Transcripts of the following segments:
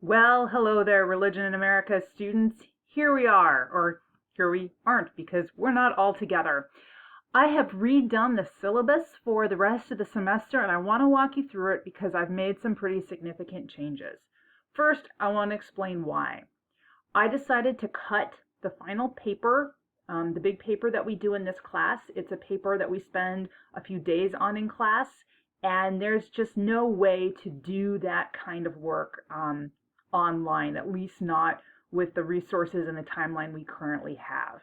Well, hello there, Religion in America students. Here we are, or here we aren't because we're not all together. I have redone the syllabus for the rest of the semester and I want to walk you through it because I've made some pretty significant changes. First, I want to explain why. I decided to cut the final paper, the big paper that we do in this class. It's a paper that we spend a few days on in class, and there's just no way to do that kind of work online, at least not with the resources and the timeline we currently have.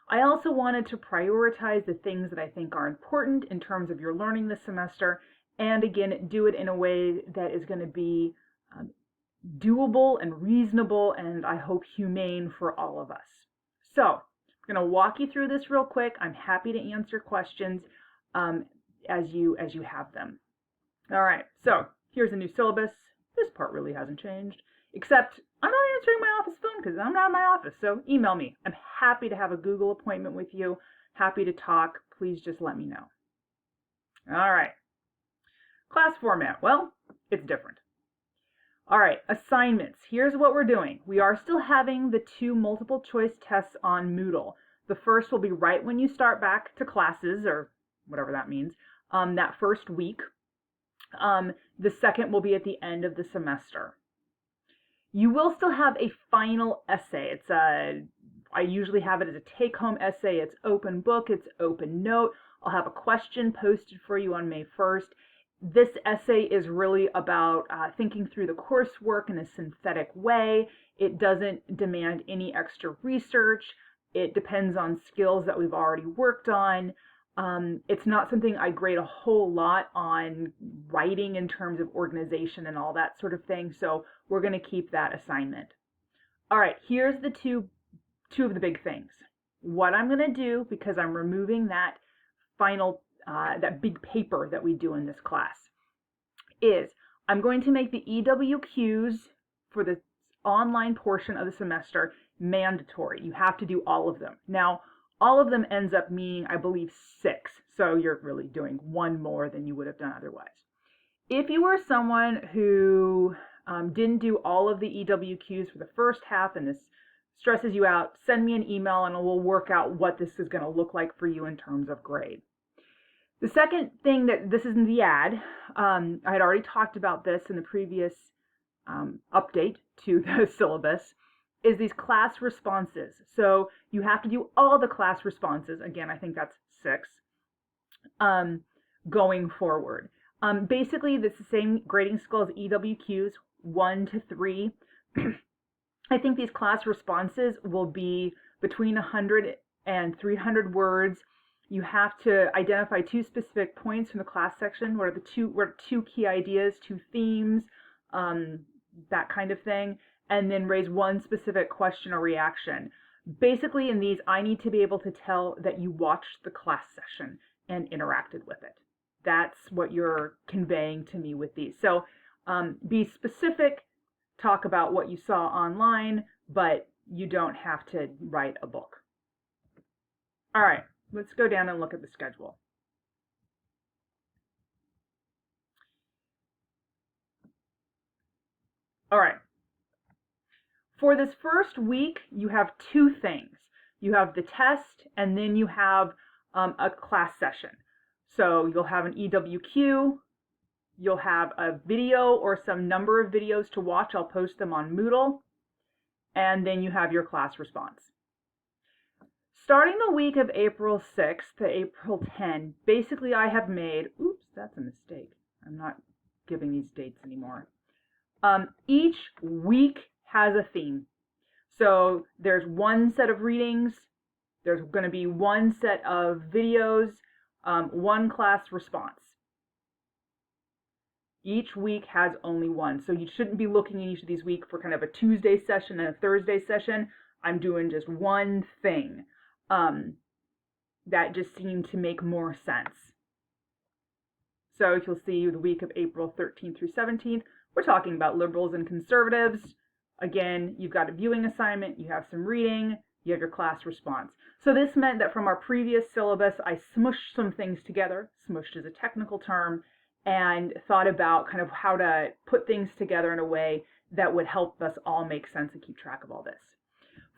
I also wanted to prioritize the things that I think are important in terms of your learning this semester, and again, do it in a way that is going to be doable and reasonable and I hope humane for all of us. So I'm going to walk you through this real quick. I'm happy to answer questions as you have them. All right, so here's a new syllabus. This part really hasn't changed, except I'm not answering my office phone because I'm not in my office, so email me. I'm happy to have a Google appointment with you, happy to talk. Please just let me know. All right, class format. Well, it's different. All right, assignments. Here's what we're doing. We are still having the 2 multiple choice tests on Moodle. The first will be right when you start back to classes, or whatever that means, that first week. The second will be at the end of the semester. You will still have a final essay. I usually have it as a take-home essay. It's open book, it's open note. I'll have a question posted for you on May 1st. This essay is really about thinking through the coursework in a synthetic way. It doesn't demand any extra research. It depends on skills that we've already worked on. It's not something I grade a whole lot on writing in terms of organization and all that sort of thing, so we're going to keep that assignment. All right, here's the two of the big things. What I'm going to do, because I'm removing that final that big paper that we do in this class, is I'm going to make the EWQs for the online portion of the semester mandatory. You have to do all of them. Now, all of them ends up meaning, I believe, 6. So you're really doing 1 more than you would have done otherwise. If you were someone who didn't do all of the EWQs for the first half and this stresses you out, send me an email and we'll work out what this is going to look like for you in terms of grade. The second thing that this is in the ad, I had already talked about this in the previous update to the syllabus, is these class responses. So you have to do all the class responses. Again, I think that's 6 going forward. Basically, it's the same grading scale as EWQs, 1 to 3. I think these class responses will be between 100 and 300 words. You have to identify 2 specific points from the class section. What are 2 key ideas, 2 themes, that kind of thing, and then raise 1 specific question or reaction. Basically, in these, I need to be able to tell that you watched the class session and interacted with it. That's what you're conveying to me with these. So be specific, talk about what you saw online, but you don't have to write a book. All right. Let's go down and look at the schedule. All right. For this first week, you have 2 things. You have the test, and then you have a class session. So you'll have an EWQ, you'll have a video or some number of videos to watch. I'll post them on Moodle, and then you have your class response. Starting the week of April 6th to April 10, basically I have made, oops, that's a mistake. I'm not giving these dates anymore. Each week has a theme. So there's 1 set of readings, there's going to be 1 set of videos, 1 class response. Each week has only 1. So you shouldn't be looking in each of these weeks for kind of a Tuesday session and a Thursday session. I'm doing just 1 thing. That just seemed to make more sense. So if you'll see the week of April 13th through 17th, we're talking about liberals and conservatives. Again, you've got a viewing assignment, you have some reading, you have your class response. So this meant that from our previous syllabus, I smushed some things together. Smushed is a technical term, and thought about kind of how to put things together in a way that would help us all make sense and keep track of all this.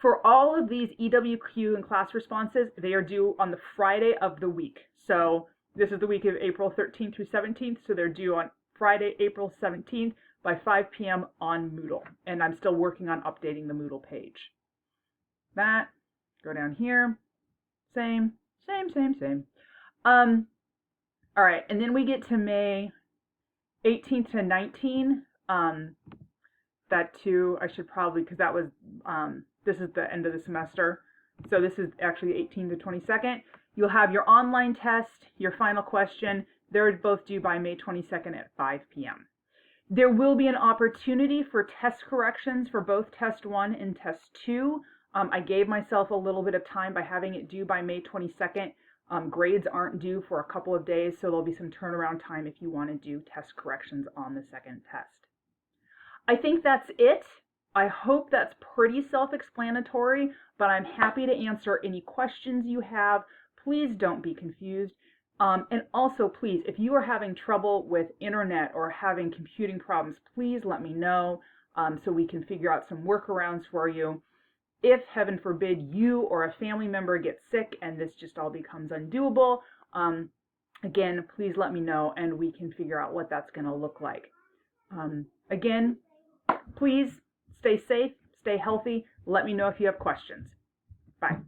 For all of these EWQ and class responses, they are due on the Friday of the week. So this is the week of April 13th through 17th, so they're due on Friday, April 17th by 5 p.m. on Moodle. And I'm still working on updating the Moodle page. That, go down here, same. All right, and then we get to May 18th to 19. That too, I should probably, because that was, this is the end of the semester. So this is actually 18th to 22nd. You'll have your online test, your final question. They're both due by May 22nd at 5 p.m. There will be an opportunity for test corrections for both Test 1 and Test 2. I gave myself a little bit of time by having it due by May 22nd. Grades aren't due for a couple of days, so there'll be some turnaround time if you want to do test corrections on the second test. I think that's it. I hope that's pretty self-explanatory, but I'm happy to answer any questions you have. Please don't be confused. And also, please, if you are having trouble with internet or having computing problems, please let me know so we can figure out some workarounds for you. If, heaven forbid, you or a family member gets sick and this just all becomes undoable, again, please let me know and we can figure out what that's going to look like. Again, please stay safe, stay healthy. Let me know if you have questions. Bye.